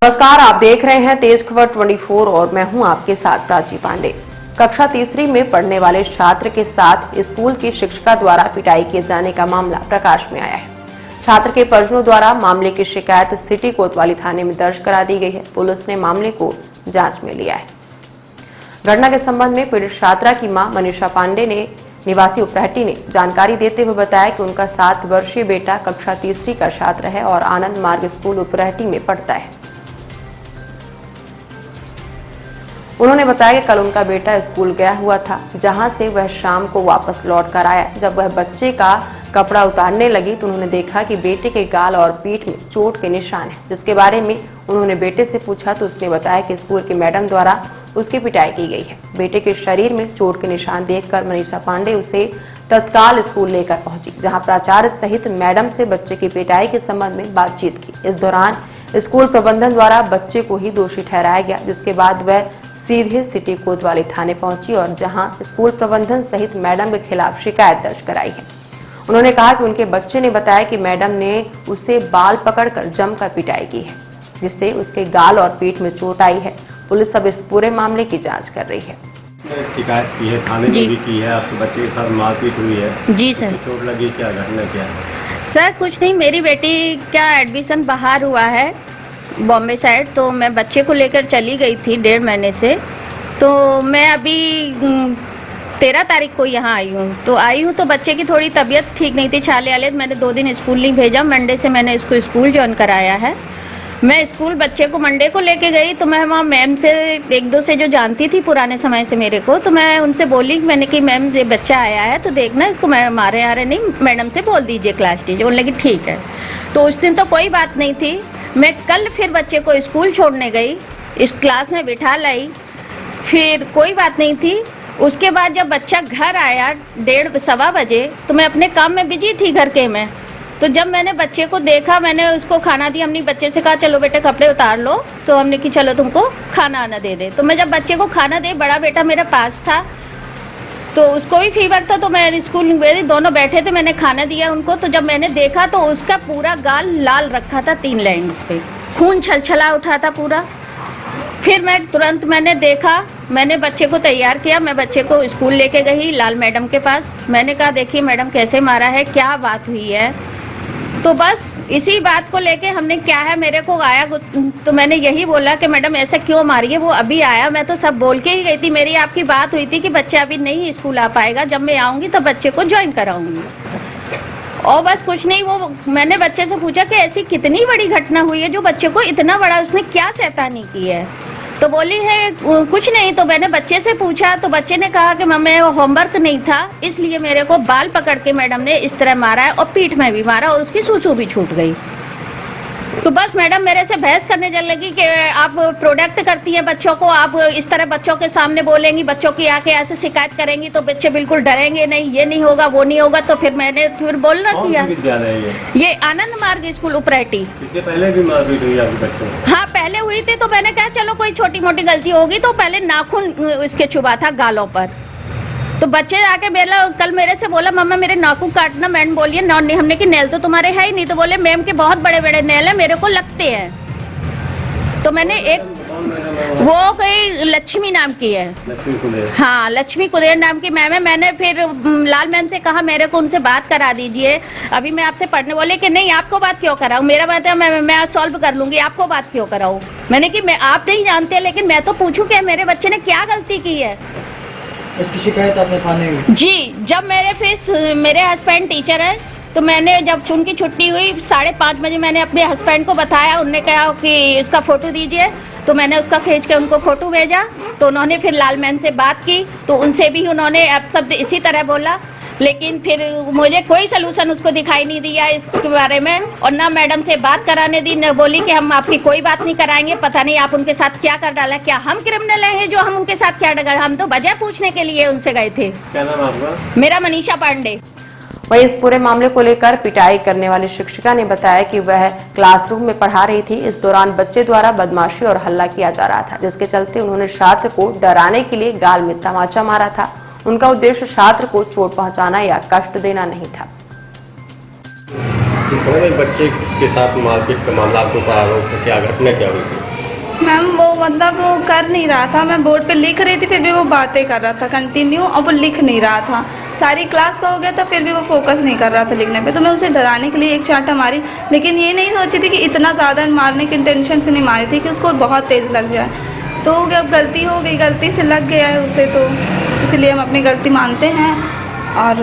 नमस्कार, आप देख रहे हैं तेज खबर 24 और मैं हूं आपके साथ प्राची पांडे। कक्षा तीसरी में पढ़ने वाले छात्र के साथ स्कूल की शिक्षिका द्वारा पिटाई किए जाने का मामला प्रकाश में आया है। छात्र के परिजनों द्वारा मामले की शिकायत सिटी कोतवाली थाने में दर्ज करा दी गई है। पुलिस ने मामले को जांच में लिया है। घटना के संबंध में पीड़ित छात्रा की मां मनीषा पांडे ने निवासी उपरहटी ने जानकारी देते हुए बताया कि उनका 7 वर्षीय बेटा कक्षा तीसरी का छात्र है और आनंद मार्ग स्कूल उपरहटी में पढ़ता है। उन्होंने बताया कि कल उनका बेटा स्कूल गया हुआ था, जहां से वह शाम को वापस लौट कर आया। जब वह बच्चे का कपड़ा उतारने लगी तो उन्होंने देखा कि बेटे के गाल और पीठ में चोट के निशान हैं, जिसके बारे में उन्होंने बेटे से पूछा तो उसने बताया कि स्कूल के मैडम द्वारा उसकी पिटाई की गई है। बेटे के शरीर में चोट के निशान देखकर मनीषा पांडे उसे तत्काल स्कूल लेकर पहुंची, जहां प्राचार्य सहित मैडम से बच्चे की पिटाई के संबंध में बातचीत की। इस दौरान स्कूल प्रबंधन द्वारा बच्चे को ही दोषी ठहराया गया, जिसके बाद वह सीधे सिटी कोतवाली थाने पहुंची और जहां स्कूल प्रबंधन सहित मैडम के खिलाफ शिकायत दर्ज कराई है। उन्होंने कहा कि उनके बच्चे ने बताया कि मैडम ने उसे बाल पकड़कर जमकर पिटाई की है, जिससे उसके गाल और पीठ में चोट आई है। पुलिस अब इस पूरे मामले की जांच कर रही है। शिकायत की है, थाने में भी की है, आपके बच्चे के साथ मारपीट हुई है। जी सर। चोट लगी, क्या घटना क्या है? सर कुछ नहीं, मेरी बेटी का एडमिशन बाहर हुआ है बॉम्बे साइड, तो मैं बच्चे को लेकर चली गई थी 1.5 महीने से। तो मैं अभी 13 तारीख को यहाँ आई हूँ तो बच्चे की थोड़ी तबीयत ठीक नहीं थी, छाले आले। मैंने 2 दिन स्कूल नहीं भेजा, मंडे से मैंने इसको स्कूल ज्वाइन कराया है। मैं स्कूल बच्चे को मंडे को लेके गई तो मैं वहाँ मैम से 1-2 से जो जानती थी पुराने समय से मेरे को, तो मैं उनसे बोली मैंने कि मैम ये बच्चा आया है तो देखना इसको मारे आ रहे नहीं, मैडम से बोल दीजिए क्लास टीचर। बोलने की ठीक है। तो उस दिन तो कोई बात नहीं थी। मैं कल फिर बच्चे को स्कूल छोड़ने गई, इस क्लास में बिठा लाई, फिर कोई बात नहीं थी। उसके बाद जब बच्चा घर आया 1:30-1:15 बजे तो मैं अपने काम में बिजी थी घर के में। तो जब मैंने बच्चे को देखा, मैंने उसको खाना दिया। हमने बच्चे से कहा चलो बेटे कपड़े उतार लो, तो हमने कि चलो तुमको खाना आना दे दे। तो मैं जब बच्चे को खाना दे, बड़ा बेटा मेरे पास था तो उसको भी फीवर था, तो मैं स्कूल में दोनों बैठे थे, मैंने खाना दिया उनको। तो जब मैंने देखा तो उसका पूरा गाल लाल रखा था, 3 लाइन्स पे खून छलछला उठा था पूरा। फिर मैं तुरंत मैंने देखा, मैंने बच्चे को तैयार किया, मैं बच्चे को स्कूल लेके गई लाल मैडम के पास। मैंने कहा देखिए मैडम कैसे मारा है, क्या बात हुई है। तो बस इसी बात को लेके हमने क्या है, मेरे को आया तो मैंने यही बोला कि मैडम ऐसा क्यों मारी है। वो अभी आया, मैं तो सब बोल के ही गई थी। मेरी आपकी बात हुई थी कि बच्चा अभी नहीं स्कूल आ पाएगा, जब मैं आऊँगी तो बच्चे को ज्वाइन कराऊंगी। और बस कुछ नहीं, वो मैंने बच्चे से पूछा कि ऐसी कितनी बड़ी घटना हुई है जो बच्चे को इतना बड़ा उसने क्या शैतानी की है। तो बोली है कुछ नहीं। तो मैंने बच्चे से पूछा तो बच्चे ने कहा कि मम्मी होमवर्क नहीं था इसलिए मेरे को बाल पकड़ के मैडम ने इस तरह मारा है और पीठ में भी मारा और उसकी सूसू भी छूट गई। तो बस मैडम मेरे से बहस करने चल लगी कि आप प्रोडक्ट करती हैं बच्चों को, आप इस तरह बच्चों के सामने बोलेंगी, बच्चों की आके ऐसे शिकायत करेंगी तो बच्चे बिल्कुल डरेंगे नहीं, ये नहीं होगा वो नहीं होगा। तो फिर मैंने बोलना किया। ये आनंद मार्ग स्कूल उपरहटी। इसके पहले भी मारपीट हुई आपके बच्चे? हाँ पहले हुई थी। तो मैंने कहा चलो कोई छोटी मोटी गलती होगी, तो पहले नाखून उसके चुभा था गालों पर। तो बच्चे आके कल मेरे से बोला मम्मा मेरे नाखून काटना। मैम बोलिए हमने कि नेल तो तुम्हारे है ही नहीं। तो बोले मैम के बहुत बड़े बड़े नेल है, मेरे को लगते हैं। तो मैंने एक वो कोई लक्ष्मी नाम की है, हाँ लक्ष्मी कुदेर नाम की मैम है। मैंने फिर लाल मैम से कहा मेरे को उनसे बात करा दीजिए, अभी मैं आपसे पढ़ने। बोले कि नहीं आपको बात क्यों कराऊं, मेरा बात है मैं सॉल्व कर लूंगी, आपको बात क्यों कराऊं। मैंने कि मैं आप नहीं जानते लेकिन मैं तो पूछूं कि मेरे बच्चे ने क्या गलती की है। इसकी शिकायत आपने थाने में? जी, जब मेरे हस्बैंड टीचर है तो मैंने जब उनकी छुट्टी हुई 5:30 बजे मैंने अपने हस्बैंड को बताया। उन्होंने कहा कि इसका फोटो दीजिए, तो मैंने उसका खींच के उनको फोटो भेजा। तो उन्होंने फिर लाल मैम से बात की तो उनसे भी उन्होंने अब सब इसी तरह बोला, लेकिन फिर मुझे कोई सलूशन उसको दिखाई नहीं दिया इसके बारे में। और ना मैडम से बात कराने दी, न बोली कि हम आपकी कोई बात नहीं कराएंगे, पता नहीं आप उनके साथ क्या कर डाला, क्या हम क्रिमिनल हैं जो हम उनके साथ क्या डगा। हम तो वजह पूछने के लिए उनसे गए थे। क्या नाम आपका? मेरा मनीषा पांडे। वहीं इस पूरे मामले को लेकर पिटाई करने वाली शिक्षिका ने बताया कि वह क्लासरूम में पढ़ा रही थी। इस दौरान बच्चे द्वारा बदमाशी और हल्ला किया जा रहा था, जिसके चलते उन्होंने छात्र को डराने के लिए गाल में तमाचा मारा था। उनका उद्देश्य छात्र को चोट पहुंचाना या कष्ट देना नहीं था। बच्चे के साथ मारपीट का मामला आपको आरोप है, क्या घटना क्या हुई थी? मैम वो मतलब वो कर नहीं रहा था, मैं बोर्ड पे लिख रही थी फिर भी वो बातें कर रहा था कंटिन्यू, और वो लिख नहीं रहा था। सारी क्लास का हो गया था फिर भी वो फोकस नहीं कर रहा था लिखने पे। तो मैं उसे डराने के लिए एक चांटा मारी, लेकिन ये नहीं सोची थी कि इतना ज़्यादा मारने की इंटेंशन से नहीं मारी थी कि उसको बहुत तेज़ लग जाए। तो हो गया, अब गलती हो गई, गलती से लग गया है उसे, तो इसलिए हम अपनी गलती मानते हैं और